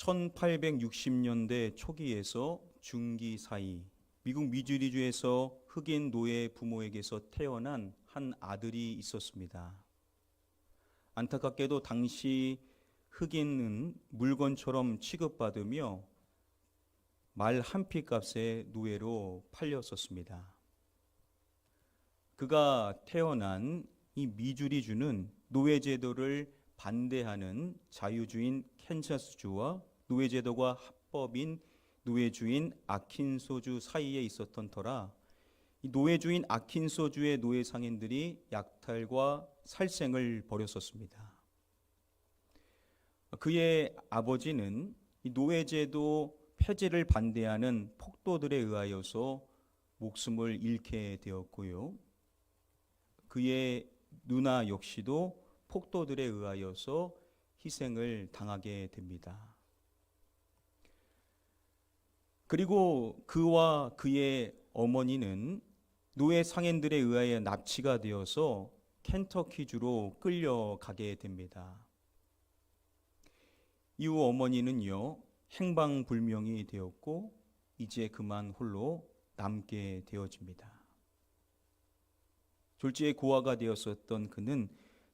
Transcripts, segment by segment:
1860년대 초기에서 중기 사이 미국 미주리주에서 흑인 노예 부모에게서 태어난 한 아들이 있었습니다. 안타깝게도 당시 흑인은 물건처럼 취급받으며 말 한 피 값에 노예로 팔렸었습니다. 그가 태어난 이 미주리주는 노예제도를 반대하는 자유주인 캔자스주와 노예제도가 합법인 노예주인 아킨소주 사이에 있었던 터라 이 노예주인 아킨소주의 노예 상인들이 약탈과 살생을 벌였었습니다. 그의 아버지는 이 노예제도 폐지를 반대하는 폭도들에 의하여서 목숨을 잃게 되었고요. 그의 누나 역시도 폭도들에 의하여서 희생을 당하게 됩니다. 그리고 그와 그의 어머니는 노예 상인들에 의하여 납치가 되어서 켄터키주로 끌려가게 됩니다. 이후 어머니는요, 행방불명이 되었고 이제 그만 홀로 남게 되어집니다. 졸지에 고아가 되었었던 그는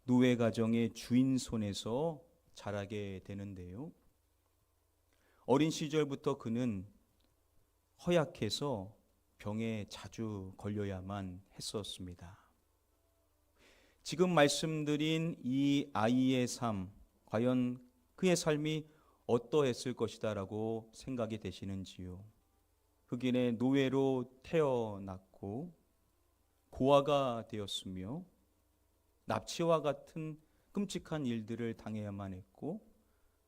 노예 가정의 주인 손에서 자라게 되는데요. 어린 시절부터 그는 허약해서 병에 자주 걸려야만 했었습니다. 지금 말씀드린 이 아이의 삶, 과연 그의 삶이 어떠했을 것이다라고 생각이 되시는지요? 흑인의 노예로 태어났고 고아가 되었으며 납치와 같은 끔찍한 일들을 당해야만 했고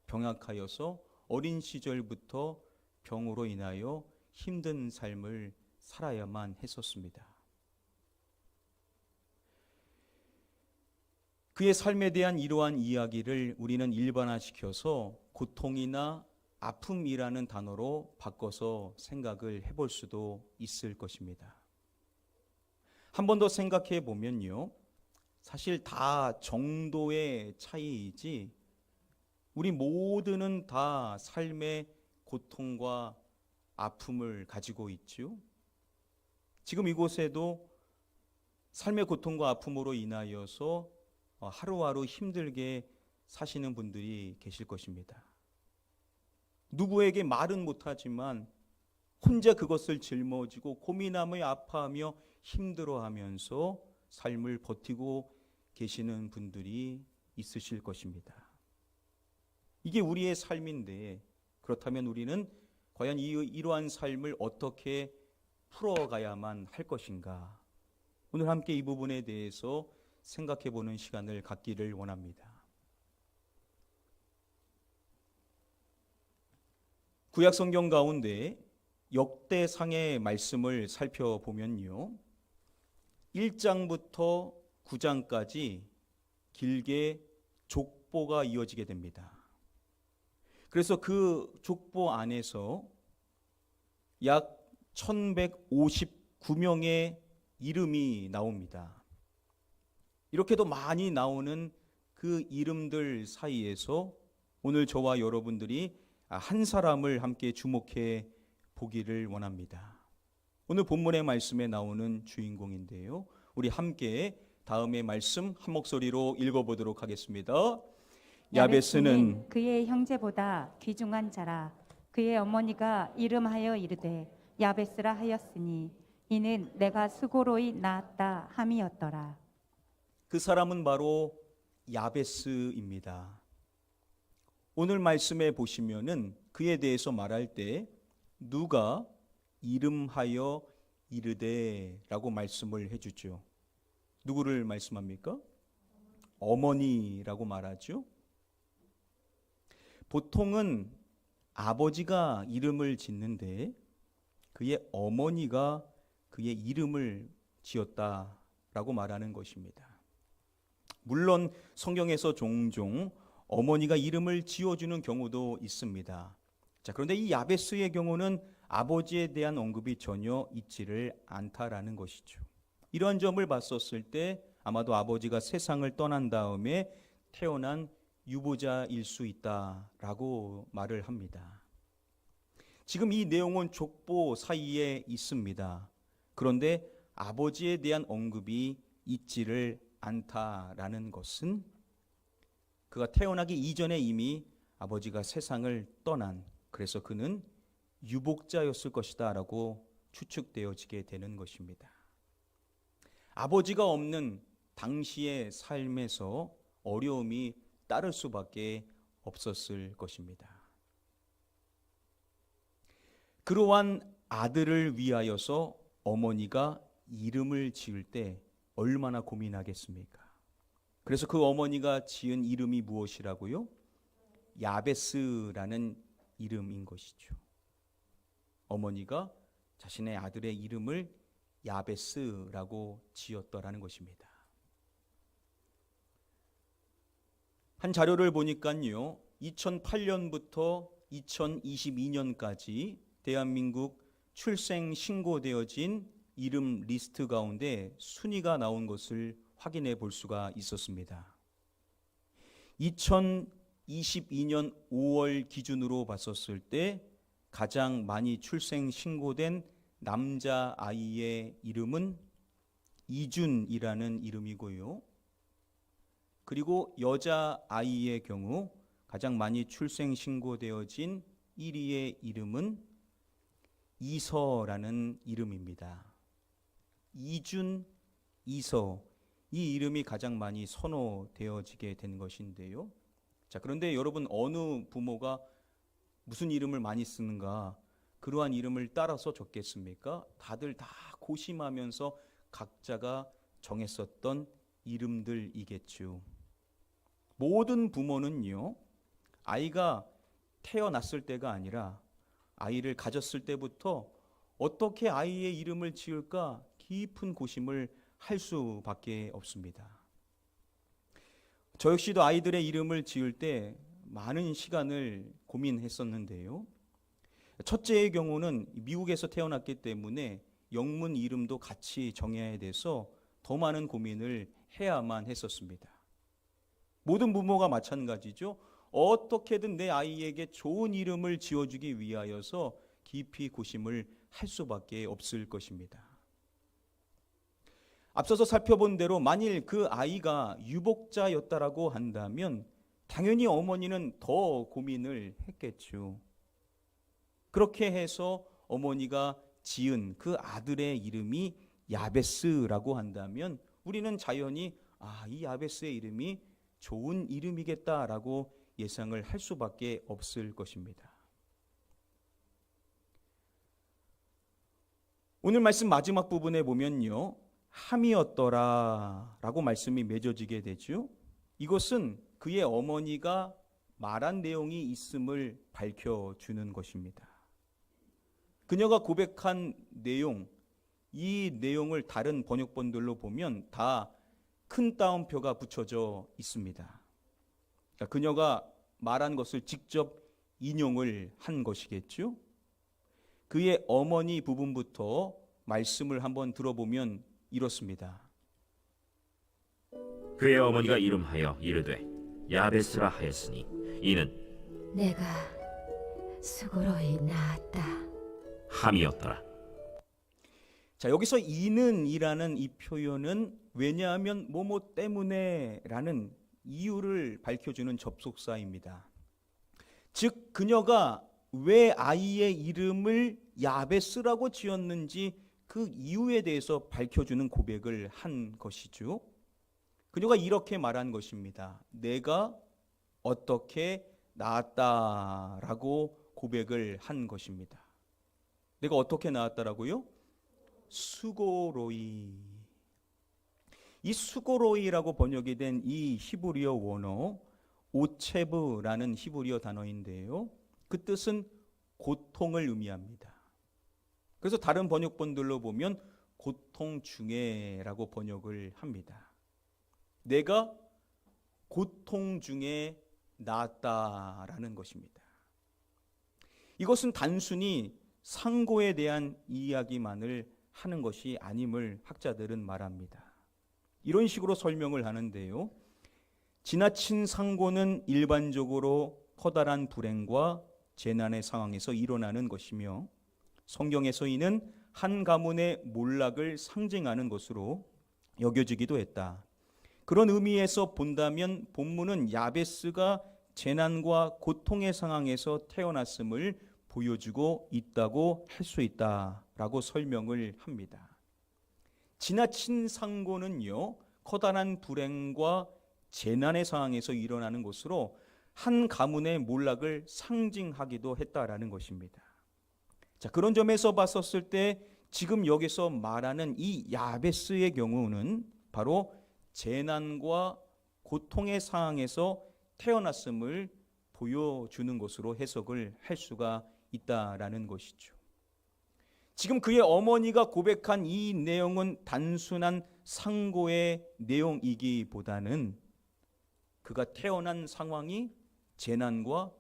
병약하여서 어린 시절부터 병으로 인하여 힘든 삶을 살아야만 했었습니다. 그의 삶에 대한 이러한 이야기를 우리는 일반화시켜서 고통이나 아픔이라는 단어로 바꿔서 생각을 해볼 수도 있을 것입니다. 한 번 더 생각해 보면요, 사실 다 정도의 차이이지 우리 모두는 다 삶의 고통과 아픔을 가지고 있죠. 지금 이곳에도 삶의 고통과 아픔으로 인하여서 하루하루 힘들게 사시는 분들이 계실 것입니다. 누구에게 말은 못하지만 혼자 그것을 짊어지고 고민하며 아파하며 힘들어하면서 삶을 버티고 계시는 분들이 있으실 것입니다. 이게 우리의 삶인데 그렇다면 우리는 과연 이러한 삶을 어떻게 풀어가야만 할 것인가? 오늘 함께 이 부분에 대해서 생각해 보는 시간을 갖기를 원합니다. 구약 성경 가운데 역대상의 말씀을 살펴보면요, 1장부터 9장까지 길게 족보가 이어지게 됩니다. 그래서 그 족보 안에서 약 1159명의 이름이 나옵니다. 이렇게도 많이 나오는 그 이름들 사이에서 오늘 저와 여러분들이 한 사람을 함께 주목해 보기를 원합니다. 오늘 본문의 말씀에 나오는 주인공인데요, 우리 함께 다음의 말씀 한 목소리로 읽어보도록 하겠습니다. 야베스는 그의 형제보다 귀중한 자라. 그의 어머니가 이름하여 이르되 야베스라 하였으니 이는 내가 수고로이 낳았다 함이었더라. 그 사람은 바로 야베스입니다. 오늘 말씀에 보시면은 그에 대해서 말할 때 누가 이름하여 이르되라고 말씀을 해주죠. 누구를 말씀합니까? 어머니라고 말하죠. 보통은 아버지가 이름을 짓는데 그의 어머니가 그의 이름을 지었다라고 말하는 것입니다. 물론 성경에서 종종 어머니가 이름을 지어주는 경우도 있습니다. 자, 그런데 이 야베스의 경우는 아버지에 대한 언급이 전혀 있지를 않다라는 것이죠. 이런 점을 봤었을 때 아마도 아버지가 세상을 떠난 다음에 태어난 유보자일 수 있다라고 말을 합니다. 지금 이 내용은 족보 사이에 있습니다. 그런데 아버지에 대한 언급이 있지를 않다라는 것은 그가 태어나기 이전에 이미 아버지가 세상을 떠난, 그래서 그는 유복자였을 것이다 라고 추측되어지게 되는 것입니다. 아버지가 없는 당시의 삶에서 어려움이 따를 수밖에 없었을 것입니다. 그러한 아들을 위하여서 어머니가 이름을 지을 때 얼마나 고민하겠습니까? 그래서 그 어머니가 지은 이름이 무엇이라고요? 야베스라는 이름인 것이죠. 어머니가 자신의 아들의 이름을 야베스라고 지었더라는 것입니다. 한 자료를 보니까요, 2008년부터 2022년까지 대한민국 출생 신고되어진 이름 리스트 가운데 순위가 나온 것을 확인해 볼 수가 있었습니다. 2022년 5월 기준으로 봤었을 때 가장 많이 출생 신고된 남자 아이의 이름은 이준이라는 이름이고요. 그리고 여자 아이의 경우 가장 많이 출생 신고되어진 1위의 이름은 이서라는 이름입니다. 이준, 이서, 이 이름이 가장 많이 선호되어지게 된 것인데요. 자, 그런데 여러분, 어느 부모가 무슨 이름을 많이 쓰는가, 그러한 이름을 따라서 적겠습니까? 다들 다 고심하면서 각자가 정했었던 이름들이겠죠. 모든 부모는요, 아이가 태어났을 때가 아니라 아이를 가졌을 때부터 어떻게 아이의 이름을 지을까 깊은 고심을 할 수밖에 없습니다. 저 역시도 아이들의 이름을 지을 때 많은 시간을 고민했었는데요. 첫째의 경우는 미국에서 태어났기 때문에 영문 이름도 같이 정해야 돼서 더 많은 고민을 해야만 했었습니다. 모든 부모가 마찬가지죠. 어떻게든 내 아이에게 좋은 이름을 지어주기 위하여서 깊이 고심을 할 수밖에 없을 것입니다. 앞서서 살펴본 대로 만일 그 아이가 유복자였다라고 한다면 당연히 어머니는 더 고민을 했겠죠. 그렇게 해서 어머니가 지은 그 아들의 이름이 야베스라고 한다면 우리는 자연히 이 야베스의 이름이 좋은 이름이겠다라고 예상을 할 수밖에 없을 것입니다. 오늘 말씀 마지막 부분에 보면요, 함이었더라라고 말씀이 맺어지게 되죠. 이것은 그의 어머니가 말한 내용이 있음을 밝혀주는 것입니다. 그녀가 고백한 내용, 이 내용을 다른 번역본들로 보면 다 큰 따옴표가 붙여져 있습니다. 그러니까 그녀가 말한 것을 직접 인용을 한 것이겠죠. 그의 어머니 부분부터 말씀을 한번 들어보면 이렇습니다. 그의 어머니가 이름하여 이르되 야베스라 하였으니 이는 내가 수고로이 낳았다 함이었더라. 자, 여기서 이는이라는 이 표현은 왜냐하면 뭐뭐 때문에라는 이유를 밝혀주는 접속사입니다. 즉 그녀가 왜 아이의 이름을 야베스라고 지었는지 그 이유에 대해서 밝혀주는 고백을 한 것이죠. 그녀가 이렇게 말한 것입니다. 내가 어떻게 낳았다라고 고백을 한 것입니다. 내가 어떻게 낳았다라고요? 수고로이. 이 수고로이라고 번역이 된 이 히브리어 원어 오체브라는 히브리어 단어인데요. 그 뜻은 고통을 의미합니다. 그래서 다른 번역본들로 보면 고통 중에라고 번역을 합니다. 내가 고통 중에 낳았다라는 것입니다. 이것은 단순히 상고에 대한 이야기만을 하는 것이 아님을 학자들은 말합니다. 이런 식으로 설명을 하는데요. 지나친 상고는 일반적으로 커다란 불행과 재난의 상황에서 일어나는 것이며 성경에서 이는 한 가문의 몰락을 상징하는 것으로 여겨지기도 했다. 그런 의미에서 본다면 본문은 야베스가 재난과 고통의 상황에서 태어났음을 보여주고 있다고 할 수 있다라고 설명을 합니다. 지나친 상고는요, 커다란 불행과 재난의 상황에서 일어나는 것으로 한 가문의 몰락을 상징하기도 했다라는 것입니다. 자, 그런 점에서 봤었을 때 지금 여기서 말하는 이 야베스의 경우는 바로 재난과 고통의 상황에서 태어났음을 보여주는 것으로 해석을 할 수가 있다라는 것이죠. 지금 그의 어머니가 고백한 이 내용은 단순한 상고의 내용이기보다는 그가 태어난 상황이 재난과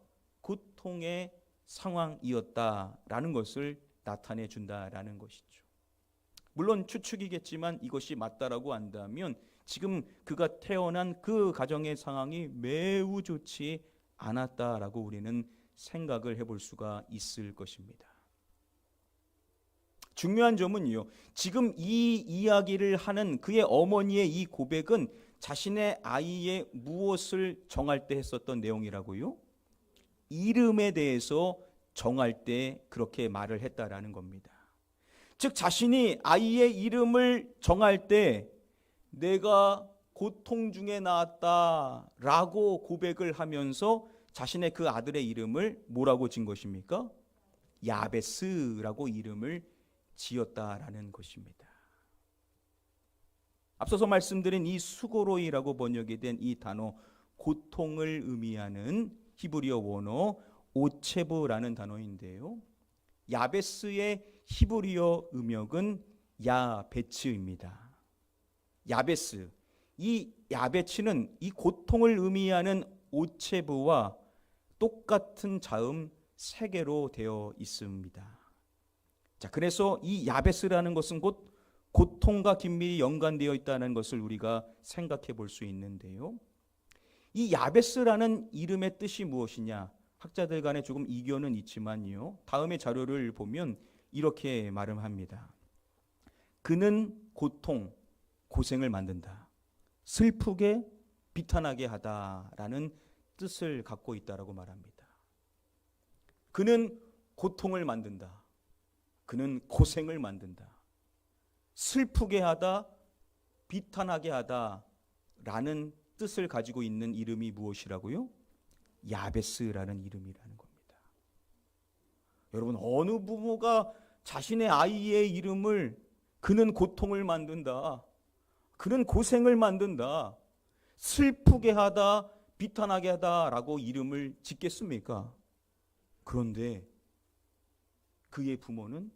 고통의 상황이었다라는 것을 나타내 준다라는 것이죠. 물론 추측이겠지만 이것이 맞다라고 한다면 지금 그가 태어난 그 가정의 상황이 매우 좋지 않았다라고 우리는 생각을 해볼 수가 있을 것입니다. 중요한 점은요, 지금 이 이야기를 하는 그의 어머니의 이 고백은 자신의 아이의 무엇을 정할 때 했었던 내용이라고요? 이름에 대해서 정할 때 그렇게 말을 했다라는 겁니다. 즉 자신이 아이의 이름을 정할 때 내가 고통 중에 나왔다라고 고백을 하면서 자신의 그 아들의 이름을 뭐라고 진 것입니까? 야베스라고 이름을 지었다라는 것입니다. 앞서서 말씀드린 이 수고로이라고 번역이 된 이 단어, 고통을 의미하는 히브리어 원어 오체브라는 단어인데요, 야베스의 히브리어 음역은 야베츠입니다. 야베스, 이 야베츠는 이 고통을 의미하는 오체브와 똑같은 자음 3개로 되어 있습니다. 자, 그래서 이 야베스라는 것은 곧 고통과 긴밀히 연관되어 있다는 것을 우리가 생각해 볼 수 있는데요, 이 야베스라는 이름의 뜻이 무엇이냐, 학자들 간에 조금 이견은 있지만요, 다음의 자료를 보면 이렇게 말합니다. 그는 고통, 고생을 만든다, 슬프게 비탄하게 하다라는 뜻을 갖고 있다라고 말합니다. 그는 고통을 만든다, 그는 고생을 만든다, 슬프게 하다, 비탄하게 하다라는 뜻을 가지고 있는 이름이 무엇이라고요? 야베스라는 이름이라는 겁니다. 여러분, 어느 부모가 자신의 아이의 이름을 그는 고통을 만든다, 그는 고생을 만든다, 슬프게 하다, 비탄하게 하다라고 이름을 짓겠습니까? 그런데 그의 부모는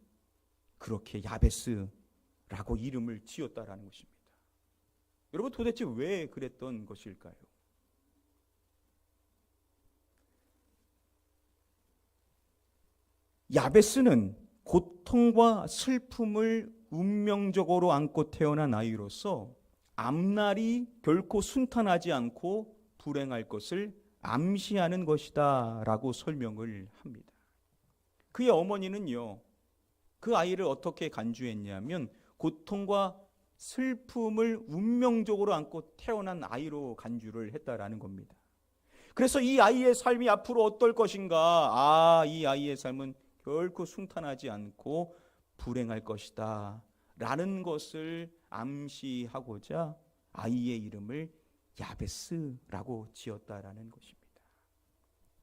그렇게 야베스라고 이름을 지었다라는 것입니다. 여러분, 도대체 왜 그랬던 것일까요? 야베스는 고통과 슬픔을 운명적으로 안고 태어난 아이로서 앞날이 결코 순탄하지 않고 불행할 것을 암시하는 것이다 라고 설명을 합니다. 그의 어머니는요, 그 아이를 어떻게 간주했냐면 고통과 슬픔을 운명적으로 안고 태어난 아이로 간주를 했다라는 겁니다. 그래서 이 아이의 삶이 앞으로 어떨 것인가, 이 아이의 삶은 결코 순탄하지 않고 불행할 것이다 라는 것을 암시하고자 아이의 이름을 야베스라고 지었다라는 것입니다.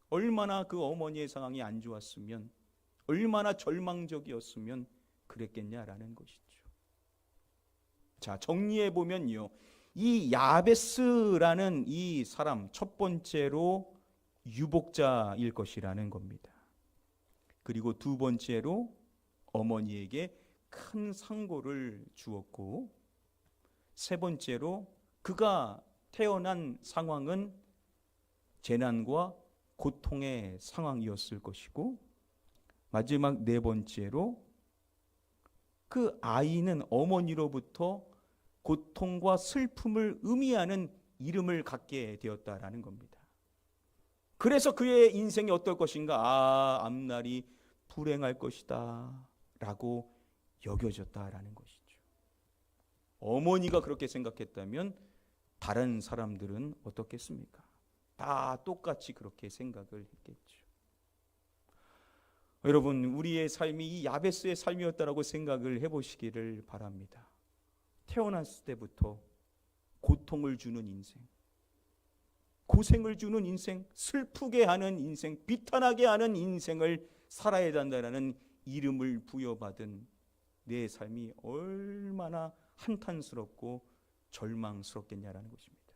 얼마나 그 어머니의 상황이 안 좋았으면, 얼마나 절망적이었으면 그랬겠냐라는 것이죠. 자, 정리해 보면요, 이 야베스라는 이 사람, 첫 번째로 유복자일 것이라는 겁니다. 그리고 두 번째로 어머니에게 큰 상고를 주었고, 세 번째로 그가 태어난 상황은 재난과 고통의 상황이었을 것이고, 마지막 네 번째로 그 아이는 어머니로부터 고통과 슬픔을 의미하는 이름을 갖게 되었다라는 겁니다. 그래서 그의 인생이 어떨 것인가? 앞날이 불행할 것이다 라고 여겨졌다라는 것이죠. 어머니가 그렇게 생각했다면 다른 사람들은 어떻겠습니까? 다 똑같이 그렇게 생각을 했겠죠. 여러분, 우리의 삶이 이 야베스의 삶이었다라고 생각을 해보시기를 바랍니다. 태어났을 때부터 고통을 주는 인생, 고생을 주는 인생, 슬프게 하는 인생, 비탄하게 하는 인생을 살아야 한다는 이름을 부여받은 내 삶이 얼마나 한탄스럽고 절망스럽겠냐라는 것입니다.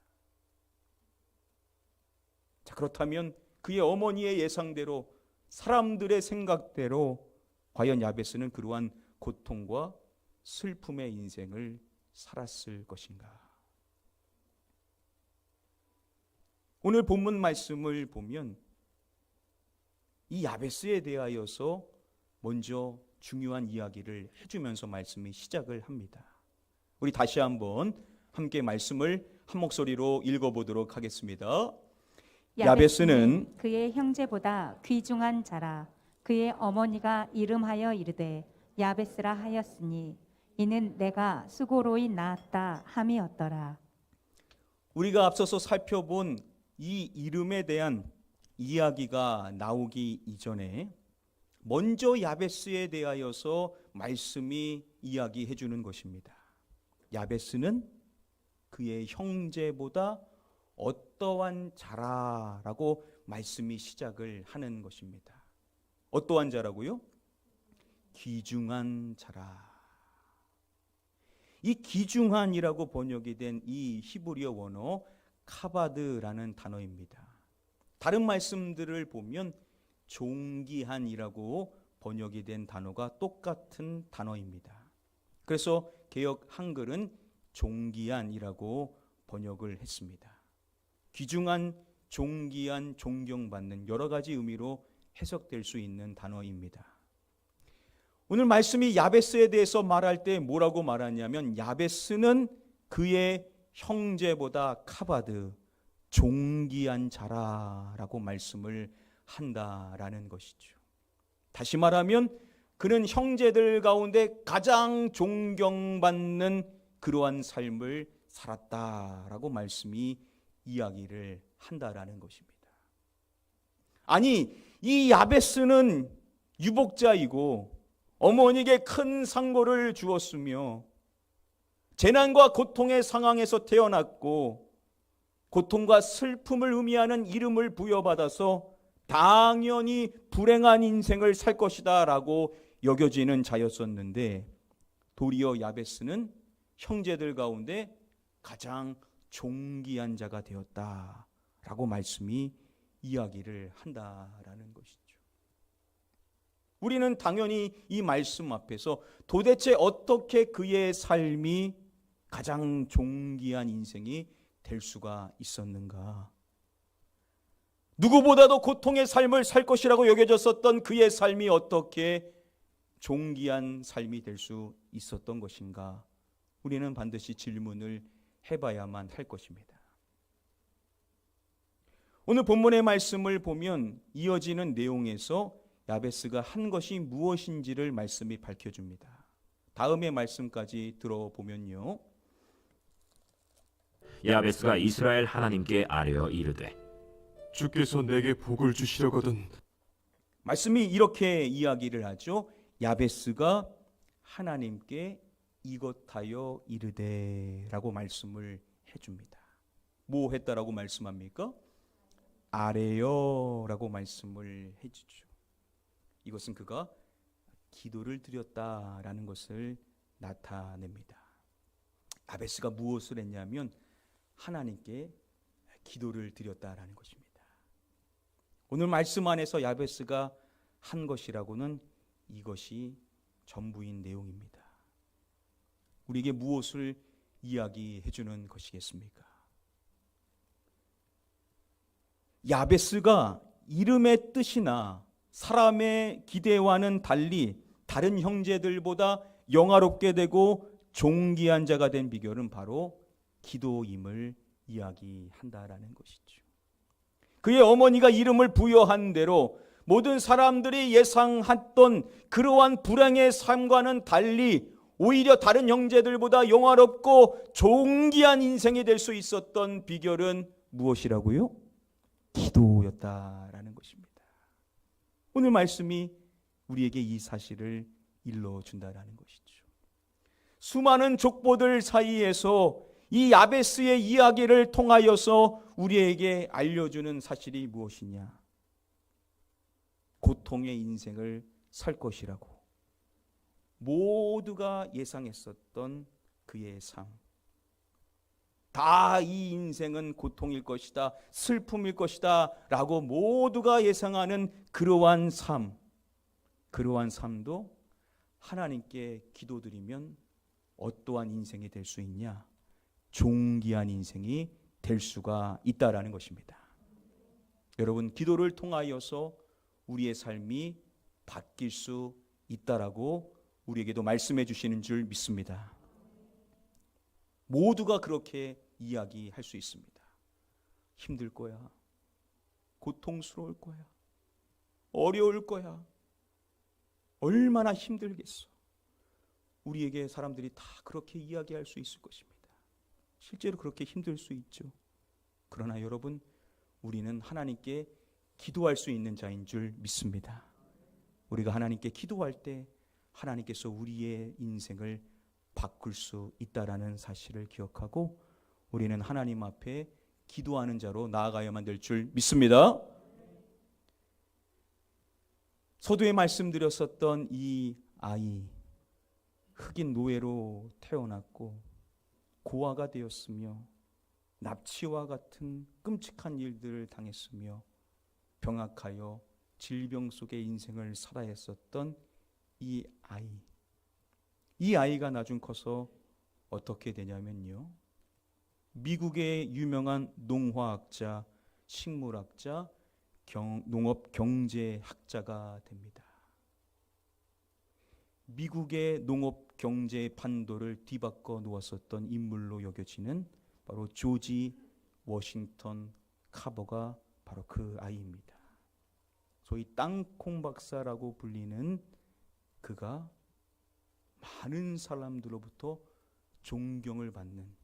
자, 그렇다면 그의 어머니의 예상대로, 사람들의 생각대로 과연 야베스는 그러한 고통과 슬픔의 인생을 살았을 것인가? 오늘 본문 말씀을 보면 이 야베스에 대하여서 먼저 중요한 이야기를 해주면서 말씀이 시작을 합니다. 우리 다시 한번 함께 말씀을 한 목소리로 읽어보도록 하겠습니다. 야베스는 그의 형제보다 귀중한 자라. 그의 어머니가 이름하여 이르되 야베스라 하였으니 이는 내가 수고로이 낳았다 함이었더라. 우리가 앞서서 살펴본 이 이름에 대한 이야기가 나오기 이전에 먼저 야베스에 대하여서 말씀이 이야기해 주는 것입니다. 야베스는 그의 형제보다 어떠한 자라라고 말씀이 시작을 하는 것입니다. 어떠한 자라고요? 귀중한 자라. 이 귀중한이라고 번역이 된 이 히브리어 원어 카바드라는 단어입니다. 다른 말씀들을 보면 존귀한이라고 번역이 된 단어가 똑같은 단어입니다. 그래서 개역 한글은 존귀한이라고 번역을 했습니다. 귀중한, 존귀한, 존경받는 여러 가지 의미로 해석될 수 있는 단어입니다. 오늘 말씀이 야베스에 대해서 말할 때 뭐라고 말하냐면 야베스는 그의 형제보다 카바드, 존귀한 자라라고 말씀을 한다라는 것이죠. 다시 말하면 그는 형제들 가운데 가장 존경받는 그러한 삶을 살았다라고 말씀이 이야기를 한다라는 것입니다. 아니, 이 야베스는 유복자이고 어머니에게 큰 상고를 주었으며 재난과 고통의 상황에서 태어났고 고통과 슬픔을 의미하는 이름을 부여받아서 당연히 불행한 인생을 살 것이다 라고 여겨지는 자였었는데 도리어 야베스는 형제들 가운데 가장 존귀한 자가 되었다라고 말씀이 이야기를 한다라는 것이죠. 우리는 당연히 이 말씀 앞에서 도대체 어떻게 그의 삶이 가장 존귀한 인생이 될 수가 있었는가? 누구보다도 고통의 삶을 살 것이라고 여겨졌었던 그의 삶이 어떻게 존귀한 삶이 될 수 있었던 것인가? 우리는 반드시 질문을 해봐야만 할 것입니다. 오늘 본문의 말씀을 보면 이어지는 내용에서 야베스가 한 것이 무엇인지를 말씀이 밝혀줍니다. 다음의 말씀까지 들어보면요. 야베스가 이스라엘 하나님께 아뢰어 이르되 주께서 내게 복을 주시려거든 말씀이 이렇게 이야기를 하죠. 야베스가 하나님께 이것하여 이르되 라고 말씀을 해줍니다. 뭐 했다라고 말씀합니까? 아뢰어 라고 말씀을 해주죠. 이것은 그가 기도를 드렸다라는 것을 나타냅니다. 야베스가 무엇을 했냐면 하나님께 기도를 드렸다라는 것입니다. 오늘 말씀 안에서 야베스가 한 것이라고는 이것이 전부인 내용입니다. 우리에게 무엇을 이야기해 주는 것이겠습니까? 야베스가 이름의 뜻이나 사람의 기대와는 달리 다른 형제들보다 영화롭게 되고 존귀한 자가 된 비결은 바로 기도임을 이야기한다라는 것이죠. 그의 어머니가 이름을 부여한 대로 모든 사람들이 예상했던 그러한 불행의 삶과는 달리 오히려 다른 형제들보다 영화롭고 존귀한 인생이 될 수 있었던 비결은 무엇이라고요? 기도였다라는 것입니다. 오늘 말씀이 우리에게 이 사실을 일러준다라는 것이죠. 수많은 족보들 사이에서 이 야베스의 이야기를 통하여서 우리에게 알려주는 사실이 무엇이냐? 고통의 인생을 살 것이라고 모두가 예상했었던 그의 삶. 다 이 인생은 고통일 것이다, 슬픔일 것이다 라고 모두가 예상하는 그러한 삶, 그러한 삶도 하나님께 기도드리면 어떠한 인생이 될 수 있냐? 존귀한 인생이 될 수가 있다라는 것입니다. 여러분, 기도를 통하여서 우리의 삶이 바뀔 수 있다라고 우리에게도 말씀해 주시는 줄 믿습니다. 모두가 그렇게 이야기할 수 있습니다. 힘들 거야. 고통스러울 거야. 어려울 거야. 얼마나 힘들겠어. 우리에게 사람들이 다 그렇게 이야기할 수 있을 것입니다. 실제로 그렇게 힘들 수 있죠. 그러나 여러분, 우리는 하나님께 기도할 수 있는 자인 줄 믿습니다. 우리가 하나님께 기도할 때 하나님께서 우리의 인생을 바꿀 수 있다라는 사실을 기억하고 우리는 하나님 앞에 기도하는 자로 나아가야만 될 줄 믿습니다. 서두에 말씀드렸었던 이 아이, 흑인 노예로 태어났고 고아가 되었으며 납치와 같은 끔찍한 일들을 당했으며 병약하여 질병 속의 인생을 살아야 했었던 이 아이가 나중 커서 어떻게 되냐면요, 미국의 유명한 농화학자, 식물학자, 농업 경제학자가 됩니다. 미국의 농업 경제 판도를 뒤바꿔 놓았었던 인물로 여겨지는 바로 조지 워싱턴 카버가 바로 그 아이입니다. 소위 땅콩 박사라고 불리는 그가 많은 사람들로부터 존경을 받는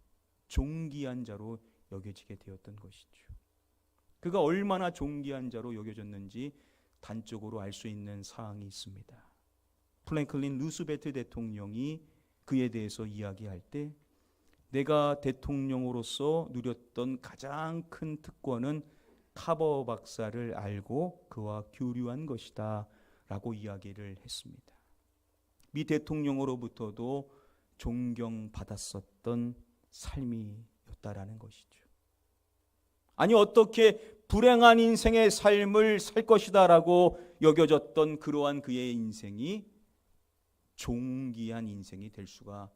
존귀한 자로 여겨지게 되었던 것이죠. 그가 얼마나 존귀한 자로 여겨졌는지 단적으로 알 수 있는 사항이 있습니다. 프랭클린 루스벨트 대통령이 그에 대해서 이야기할 때 내가 대통령으로서 누렸던 가장 큰 특권은 카버 박사를 알고 그와 교류한 것이다 라고 이야기를 했습니다. 미 대통령으로부터도 존경받았었던 삶이었다라는 것이죠. 아니, 어떻게 불행한 인생의 삶을 살 것이다라고 여겨졌던 그러한 그의 인생이 존귀한 인생이 될 수가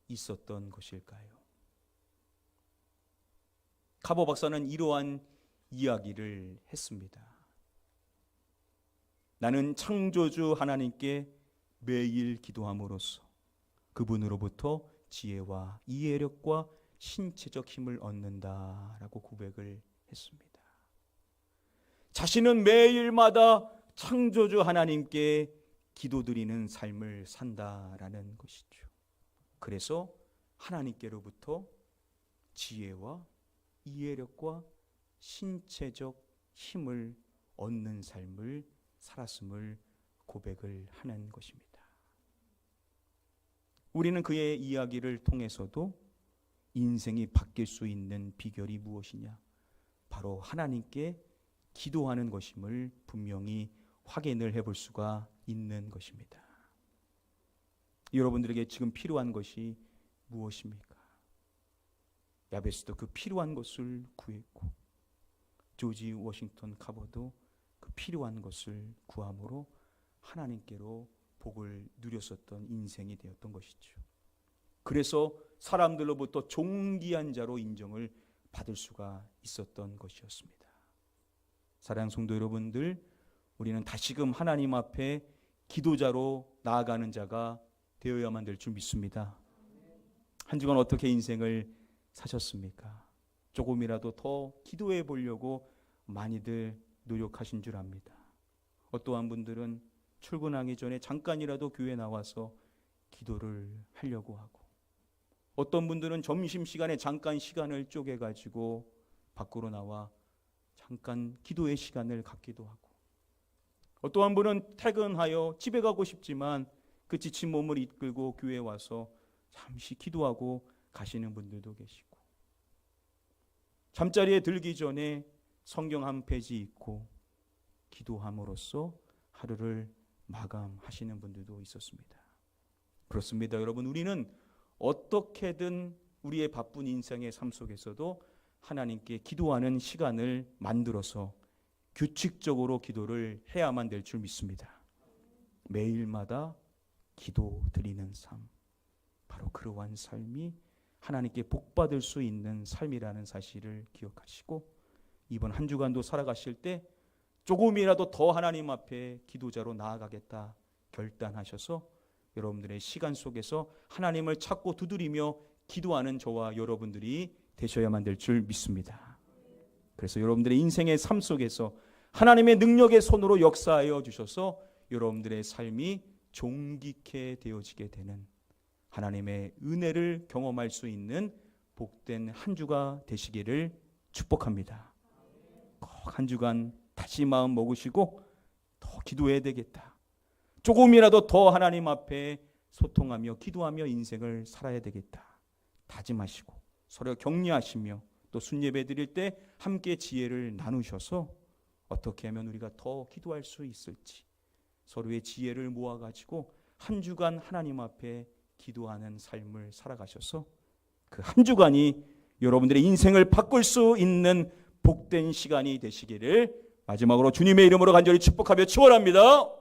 있었던 것일까요? 카버 박사는 이러한 이야기를 했습니다. 나는 창조주 하나님께 매일 기도함으로써 그분으로부터 지혜와 이해력과 신체적 힘을 얻는다라고 고백을 했습니다. 자신은 매일마다 창조주 하나님께 기도드리는 삶을 산다라는 것이죠. 그래서 하나님께로부터 지혜와 이해력과 신체적 힘을 얻는 삶을 살았음을 고백을 하는 것입니다. 우리는 그의 이야기를 통해서도 인생이 바뀔 수 있는 비결이 무엇이냐? 바로 하나님께 기도하는 것임을 분명히 확인을 해볼 수가 있는 것입니다. 여러분들에게 지금 필요한 것이 무엇입니까? 야베스도 그 필요한 것을 구했고 조지 워싱턴 카버도 그 필요한 것을 구함으로 하나님께로 복을 누렸었던 인생이 되었던 것이죠. 그래서 사람들로부터 존귀한 자로 인정을 받을 수가 있었던 것이었습니다. 사랑하는 성도 여러분들, 우리는 다시금 하나님 앞에 기도자로 나아가는 자가 되어야만 될 줄 믿습니다. 한 주간 어떻게 인생을 사셨습니까? 조금이라도 더 기도해 보려고 많이들 노력하신 줄 압니다. 어떠한 분들은 출근하기 전에 잠깐이라도 교회 나와서 기도를 하려고 하고, 어떤 분들은 점심시간에 잠깐 시간을 쪼개가지고 밖으로 나와 잠깐 기도의 시간을 갖기도 하고, 어떠한 분은 퇴근하여 집에 가고 싶지만 그 지친 몸을 이끌고 교회에 와서 잠시 기도하고 가시는 분들도 계시고, 잠자리에 들기 전에 성경 한 페이지 읽고 기도함으로써 하루를 마감하시는 분들도 있었습니다. 그렇습니다. 여러분, 우리는 어떻게든 우리의 바쁜 인생의 삶 속에서도 하나님께 기도하는 시간을 만들어서 규칙적으로 기도를 해야만 될 줄 믿습니다. 매일마다 기도 드리는 삶, 바로 그러한 삶이 하나님께 복받을 수 있는 삶이라는 사실을 기억하시고, 이번 한 주간도 살아가실 때 조금이라도 더 하나님 앞에 기도자로 나아가겠다 결단하셔서 여러분들의 시간 속에서 하나님을 찾고 두드리며 기도하는 저와 여러분들이 되셔야만 될 줄 믿습니다. 그래서 여러분들의 인생의 삶 속에서 하나님의 능력의 손으로 역사하여 주셔서 여러분들의 삶이 존귀케 되어지게 되는, 하나님의 은혜를 경험할 수 있는 복된 한 주가 되시기를 축복합니다. 꼭 한 주간 다시 마음 먹으시고 더 기도해야 되겠다, 조금이라도 더 하나님 앞에 소통하며 기도하며 인생을 살아야 되겠다 다짐하시고, 서로 격려하시며 또 순예배 드릴 때 함께 지혜를 나누셔서 어떻게 하면 우리가 더 기도할 수 있을지 서로의 지혜를 모아가지고 한 주간 하나님 앞에 기도하는 삶을 살아가셔서 그 한 주간이 여러분들의 인생을 바꿀 수 있는 복된 시간이 되시기를 마지막으로 주님의 이름으로 간절히 축복하며 축원합니다.